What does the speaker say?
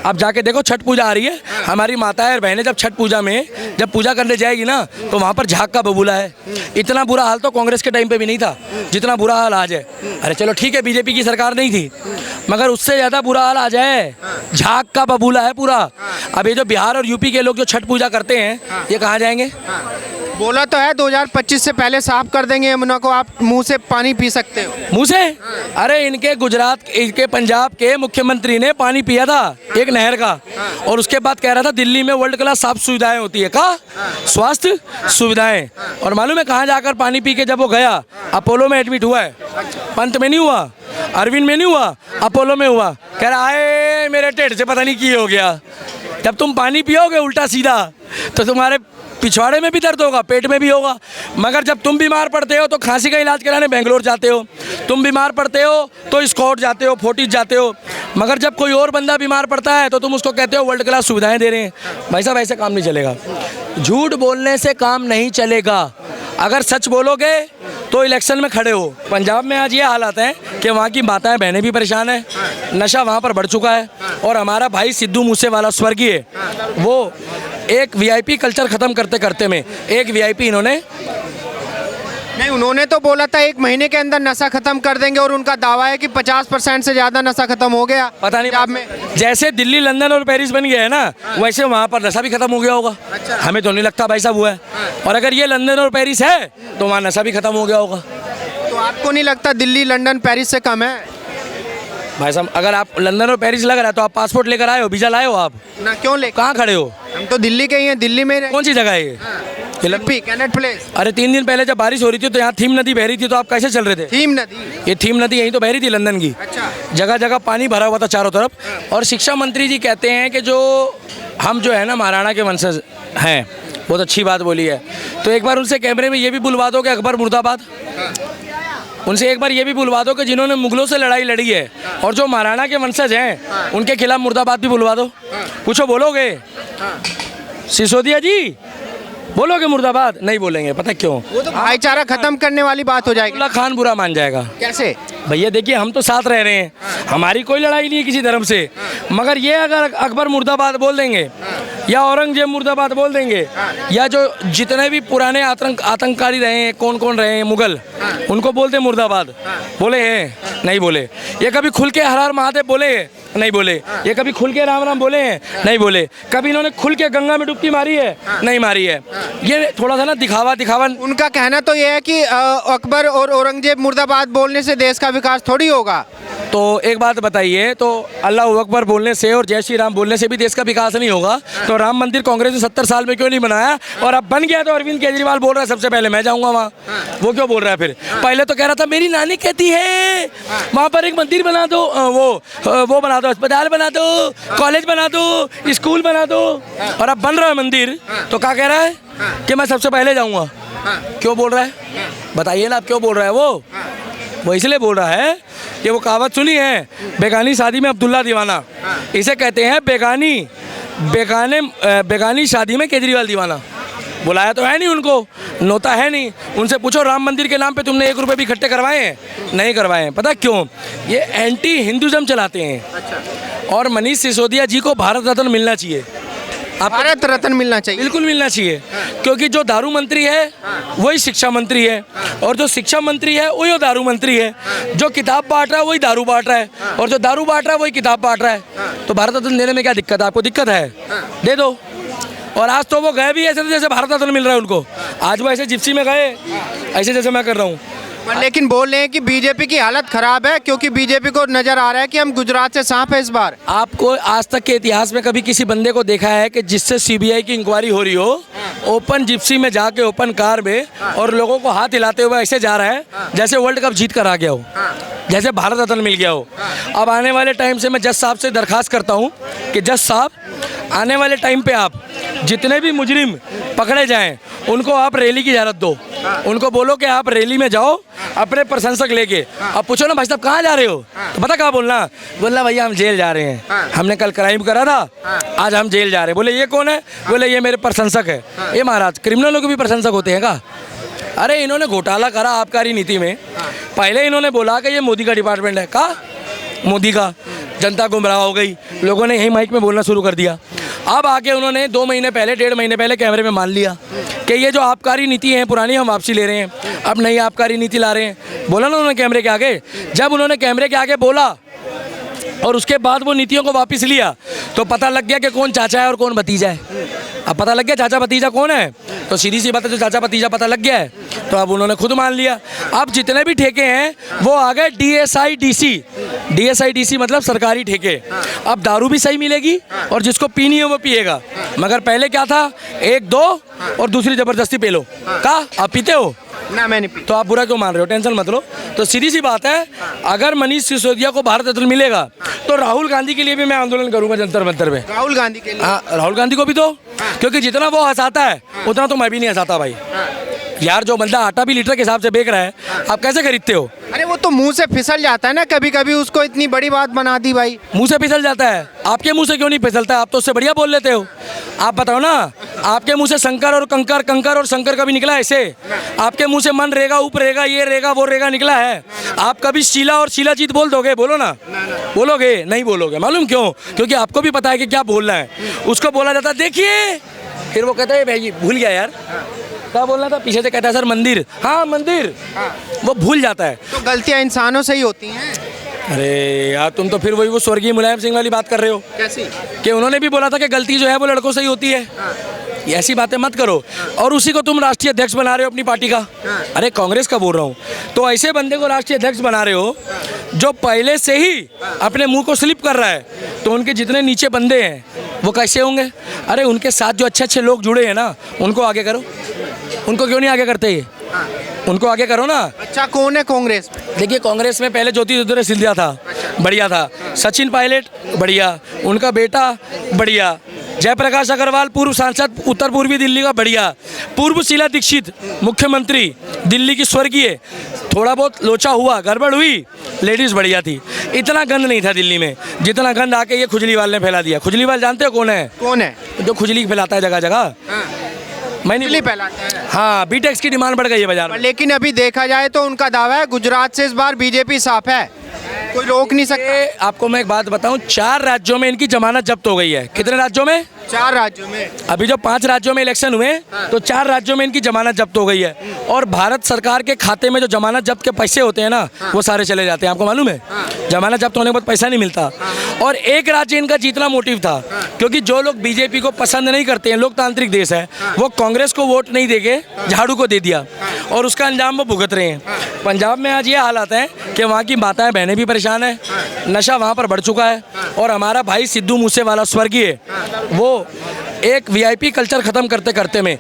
अब जाके देखो छठ पूजा आ रही है, हमारी माताएं और बहनें जब छठ पूजा में जब पूजा करने जाएगी ना तो वहाँ पर झाग का बबूला है। इतना बुरा हाल तो कांग्रेस के टाइम पे भी नहीं था जितना बुरा हाल आज है। अरे चलो ठीक है बीजेपी की सरकार नहीं थी, मगर उससे ज़्यादा बुरा हाल आज है, झाग का बबूला है पूरा। अब ये जो बिहार और यूपी के लोग जो छठ पूजा करते हैं ये कहाँ जाएंगे? बोला तो है 2025 से पहले साफ कर देंगे यमुना को, आप मुंह से पानी पी सकते हो। मुँह से? अरे इनके गुजरात, इनके पंजाब के मुख्यमंत्री ने पानी पिया था एक नहर का, और उसके बाद कह रहा था दिल्ली में वर्ल्ड क्लास साफ सुविधाएं होती है। कहा स्वास्थ्य सुविधाएं, और मालूम है कहाँ जाकर पानी पी के जब वो गया? अपोलो में एडमिट हुआ है। पंत में नहीं हुआ, अरविंद में नहीं हुआ, अपोलो में हुआ। कह रहा है मेरे टेढ़ से पता नहीं की हो गया। जब तुम पानी पियोगे उल्टा सीधा तो तुम्हारे पिछवाड़े में भी दर्द होगा, पेट में भी होगा। मगर जब तुम बीमार पड़ते हो तो खांसी का इलाज कराने बेंगलोर जाते हो, तुम बीमार पड़ते हो तो स्कॉट जाते हो, फोर्टिस जाते हो। मगर जब कोई और बंदा बीमार पड़ता है तो तुम उसको कहते हो वर्ल्ड क्लास सुविधाएं दे रहे हैं। भाई साहब ऐसे काम नहीं चलेगा, झूठ बोलने से काम नहीं चलेगा। अगर सच बोलोगे तो इलेक्शन में खड़े हो। पंजाब में आज ये हालात हैं कि वहाँ की माताएं बहनें भी परेशान हैं, नशा वहाँ पर बढ़ चुका है। और हमारा भाई सिद्धू मूसेवाला स्वर्गीय, वो एक वीआईपी कल्चर ख़त्म करते करते में एक वीआईपी इन्होंने नहीं, उन्होंने तो बोला था 1 महीने के अंदर नशा खत्म कर देंगे, और उनका दावा है कि 50% से ज़्यादा नशा खत्म हो गया। पता नहीं पंजाब में जैसे दिल्ली, लंदन और पेरिस बन गया है ना, वैसे वहाँ पर नशा भी खत्म हो गया होगा। हमें तो नहीं लगता भाई साहब हुआ है। और अगर ये लंदन और पेरिस है तो वहाँ नशा भी खत्म हो गया होगा। तो आपको नहीं लगता दिल्ली, लंदन, पेरिस से कम है? भाई साहब अगर आप लंदन और पेरिस लग रहा है तो आप पासपोर्ट लेकर आए हो, वीज़ा लाए हो आप? ना, क्यों ले? कहाँ खड़े हो? हम तो दिल्ली के ही हैं, दिल्ली में। कौन सी जगह है ये? Connaught Place. अरे 3 दिन पहले जब बारिश हो रही थी तो यहाँ थीम नदी बह रही थी, तो आप कैसे चल रहे थे? थीम नदी? ये थीम नदी यहीं तो बह रही थी लंदन की। अच्छा। जगह जगह पानी भरा हुआ था चारों तरफ। और शिक्षा मंत्री जी कहते हैं कि जो हम जो है ना महाराणा के वंशज हैं, बहुत अच्छी बात बोली है। तो एक बार उनसे कैमरे में ये भी बुलवा दो कि अकबर मुर्दाबाद। उनसे एक बार ये भी बुलवा दो कि जिन्होंने मुगलों से लड़ाई लड़ी है और जो महाराणा के वंशज हैं उनके खिलाफ मुर्दाबाद भी बुलवा दो। पूछो बोलोगे? सिसोदिया जी बोलोगे मुर्दाबाद? नहीं बोलेंगे। पता क्यों? वो तो भाईचारा खत्म करने वाली बात हो जाएगी। अब्दुल्ला खान बुरा मान जाएगा। कैसे? भैया देखिए हम तो साथ रह रहे हैं, हमारी कोई लड़ाई नहीं है किसी धर्म से। मगर ये अगर अकबर मुर्दाबाद बोल देंगे या औरंगजेब मुर्दाबाद बोल देंगे, या जो जितने भी पुराने आतंककारी रहे हैं, कौन कौन रहे हैं मुगल, उनको बोलते मुर्दाबाद। बोले हैं? नहीं बोले। ये कभी खुल के हर हर महादेव बोले हैं? नहीं बोले। ये कभी खुल के राम राम बोले हैं? नहीं बोले। कभी इन्होंने खुल के गंगा में डुबकी मारी है? नहीं मारी है। ये थोड़ा सा ना दिखावा। उनका कहना तो ये है कि अकबर और औरंगजेब मुर्दाबाद बोलने से देश का विकास थोड़ी होगा। तो एक बात बताइए, तो अल्लाह अकबर बोलने से और जय श्री राम बोलने से भी देश का विकास नहीं होगा? तो राम मंदिर कांग्रेस ने 70 साल में क्यों नहीं बनाया? और अब बन गया तो अरविंद केजरीवाल बोल रहा है सबसे पहले मैं जाऊंगा वहाँ। वो क्यों बोल रहा है फिर? पहले तो कह रहा था मेरी नानी कहती है वहाँ पर एक मंदिर बना दो, वो बना दो, अस्पताल बना दो, कॉलेज बना दो, स्कूल बना दो। और अब बन रहा है मंदिर तो क्या कह रहा है कि मैं सबसे पहले जाऊँगा। क्यों बोल रहा है? बताइए ना, आप क्यों बोल रहा है? वो इसलिए बोल रहा है कि वो कहावत सुनी है, बेगानी शादी में अब्दुल्ला दीवाना। इसे कहते हैं बेगानी शादी में केजरीवाल दीवाना। बुलाया तो है नहीं उनको, नोता है नहीं। उनसे पूछो राम मंदिर के नाम पे तुमने 1 रुपये भी इकट्ठे करवाए हैं? नहीं करवाए हैं। पता क्यों? ये एंटी हिंदुज़म चलाते हैं। और मनीष सिसोदिया जी को भारत रत्न मिलना चाहिए। भारत रत्न मिलना चाहिए, बिल्कुल मिलना चाहिए। क्योंकि जो दारू मंत्री है वही शिक्षा मंत्री है, और जो शिक्षा मंत्री है वही दारू मंत्री है। जो किताब बांट रहा है वही दारू बांट रहा है, और जो दारू बांट रहा है वही किताब बांट रहा है। तो भारत रत्न देने में क्या दिक्कत है? आपको दिक्कत है? दे दो। और आज तो वो गए भी ऐसे जैसे भारत रत्न मिल रहा है उनको। आज वो ऐसे जिप्सी में गए ऐसे जैसे मैं कर रहा हूँ। लेकिन बोल रहे हैं कि बीजेपी की हालत खराब है, क्योंकि बीजेपी को नजर आ रहा है कि हम गुजरात से सांप है इस बार। आपको आज तक के इतिहास में कभी किसी बंदे को देखा है कि जिससे सीबीआई की इंक्वायरी हो रही हो, ओपन जिप्सी में जाके ओपन कार में, और लोगों को हाथ हिलाते हुए ऐसे जा रहा है जैसे वर्ल्ड कप जीत कर आ गया हो, जैसे भारत रत्न मिल गया हो? अब आने वाले टाइम से मैं जज साहब से दरखास्त करता हूँ कि जज साहब आने वाले टाइम पे आप जितने भी मुजरिम पकड़े जाएं उनको आप रैली की इजाज़त दो। उनको बोलो कि आप रैली में जाओ अपने प्रशंसक लेके। अब पूछो ना भाई साहब कहाँ जा रहे हो, तो पता कहाँ बोलना भैया हम जेल जा रहे हैं, हमने कल क्राइम करा था, आज हम जेल जा रहे हैं। बोले ये कौन है? बोले ये मेरे प्रशंसक है। ये महाराज क्रिमिनलों के भी प्रशंसक होते हैं क्या? अरे इन्होंने घोटाला करा आबकारी नीति में। पहले इन्होंने बोला कि ये मोदी का डिपार्टमेंट है। कहा मोदी का? जनता गुमराह हो गई, लोगों ने यही माइक में बोलना शुरू कर दिया। अब आके उन्होंने 2 महीने पहले, 1.5 महीने पहले कैमरे में मान लिया कि ये जो आबकारी नीति है पुरानी, हम वापसी ले रहे हैं, अब नई आबकारी नीति ला रहे हैं। बोला ना उन्होंने कैमरे के आगे। जब उन्होंने कैमरे के आगे बोला और उसके बाद वो नीतियों को वापस लिया, तो पता लग गया कि कौन चाचा है और कौन भतीजा है। अब पता लग गया चाचा भतीजा कौन है, तो सीधी सी बात है, जो चाचा भतीजा पता लग गया है, तो अब उन्होंने खुद मान लिया। अब जितने भी ठेके हैं वो आ गए DSIDC। DSIDC मतलब सरकारी ठेके। अब दारू भी सही मिलेगी और जिसको पीनी है वो पिएगा। मगर पहले क्या था, 1-2 और दूसरी ज़बरदस्ती पे लो। का आप पीते हो ना? मैं नहीं पी। तो आप बुरा क्यों मान रहे हो? टेंशन मत लो। तो सीधी सी बात है, अगर मनीष सिसोदिया को भारत रत्न मिलेगा तो राहुल गांधी के लिए भी मैं आंदोलन करूंगा जंतर मंतर पे। राहुल गांधी के लिए? हाँ, राहुल गांधी को भी दो, क्योंकि जितना वो हंसाता है उतना तो मैं भी नहीं हंसाता भाई। यार, जो बंदा आटा भी लीटर के हिसाब से बेच रहा है, आप कैसे खरीदते हो? अरे वो तो मुंह से फिसल जाता है ना कभी कभी, उसको इतनी बड़ी बात बना दी भाई। मुंह से फिसल जाता है? आपके मुंह से क्यों नहीं फिसलता? आप तो उससे बढ़िया बोल लेते हो। आप बताओ ना, आपके मुंह से शंकर और कंकर, कंकर और शंकर कभी निकला है ऐसे? आपके मुंह से मन रेगा, उप रेगा, ये रेगा, वो रेगा निकला है? आप कभी शीला और शीलाजीत बोल दोगे? बोलो ना। बोलोगे? नहीं बोलोगे। मालूम क्यों? क्योंकि आपको भी पता है कि क्या बोलना है। उसको बोला जाता है देखिए, फिर वो कहता है भाई भूल गया यार क्या बोलना था, पीछे से कहता है सर मंदिर, हाँ मंदिर, वो भूल जाता है। तो गलतियां इंसानों से ही होती हैं। अरे यार, तुम तो फिर वही वो स्वर्गीय मुलायम सिंह वाली बात कर रहे हो। कैसी? कि उन्होंने भी बोला था कि गलती जो है वो लड़कों से ही होती है। ऐसी बातें मत करो। और उसी को तुम राष्ट्रीय अध्यक्ष बना रहे हो अपनी पार्टी का। अरे कांग्रेस का बोल रहा हूँ। तो ऐसे बंदे को राष्ट्रीय अध्यक्ष बना रहे हो जो पहले से ही अपने मुंह को स्लिप कर रहा है, तो उनके जितने नीचे बंदे हैं वो कैसे होंगे? अरे उनके साथ जो अच्छे अच्छे लोग जुड़े हैं ना, उनको आगे करो। उनको क्यों नहीं आगे करते? ये उनको आगे करो ना। अच्छा, कौन है कांग्रेस? देखिए, कांग्रेस में पहले ज्योतिरादित्य सिंधिया था, बढ़िया था। सचिन पायलट, बढ़िया। उनका बेटा, बढ़िया। जयप्रकाश अग्रवाल, पूर्व सांसद उत्तर पूर्वी दिल्ली का, बढ़िया। पूर्व शीला दीक्षित, मुख्यमंत्री दिल्ली की, स्वर्गीय। थोड़ा बहुत लोचा हुआ, गड़बड़ हुई, लेडीज़ बढ़िया थी। इतना गंद नहीं था दिल्ली में जितना गंद आके ये खुजलीवाल ने फैला दिया। खुजलीवाल जानते हो कौन है? कौन है? जो खुजली फैलाता है जगह जगह। मैं नहीं फैलाता है। हाँ, बीटेक्स की डिमांड बढ़ गई है बाजार में। लेकिन अभी देखा जाए तो उनका दावा है गुजरात से इस बार बीजेपी साफ है, कोई रोक नहीं सकता। आपको मैं एक बात बताऊं, 4 राज्यों में इनकी जमानत जब्त हो गई है। कितने राज्यों में? 4 राज्यों में। अभी जो 5 राज्यों में इलेक्शन हुए, तो 4 राज्यों में इनकी जमानत जब्त हो गई है। और भारत सरकार के खाते में जो जमानत जब्त के पैसे होते हैं ना, वो सारे चले जाते हैं। आपको मालूम है? जमानत जब्त होने के बाद पैसा नहीं मिलता। और एक राज्य इनका जीतना मोटिव था, क्योंकि जो लोग बीजेपी को पसंद नहीं करते हैं, लोकतांत्रिक देश है, वो कांग्रेस को वोट नहीं देके झाड़ू को दे दिया, और उसका अंजाम वो भुगत रहे हैं। पंजाब में आज ये हालात है कि वहाँ की माताएं बहनें भी परेशान हैं, नशा वहाँ पर बढ़ चुका है। और हमारा भाई सिद्धू मूसेवाला, स्वर्गीय, वो एक VIP कल्चर ख़त्म करते करते में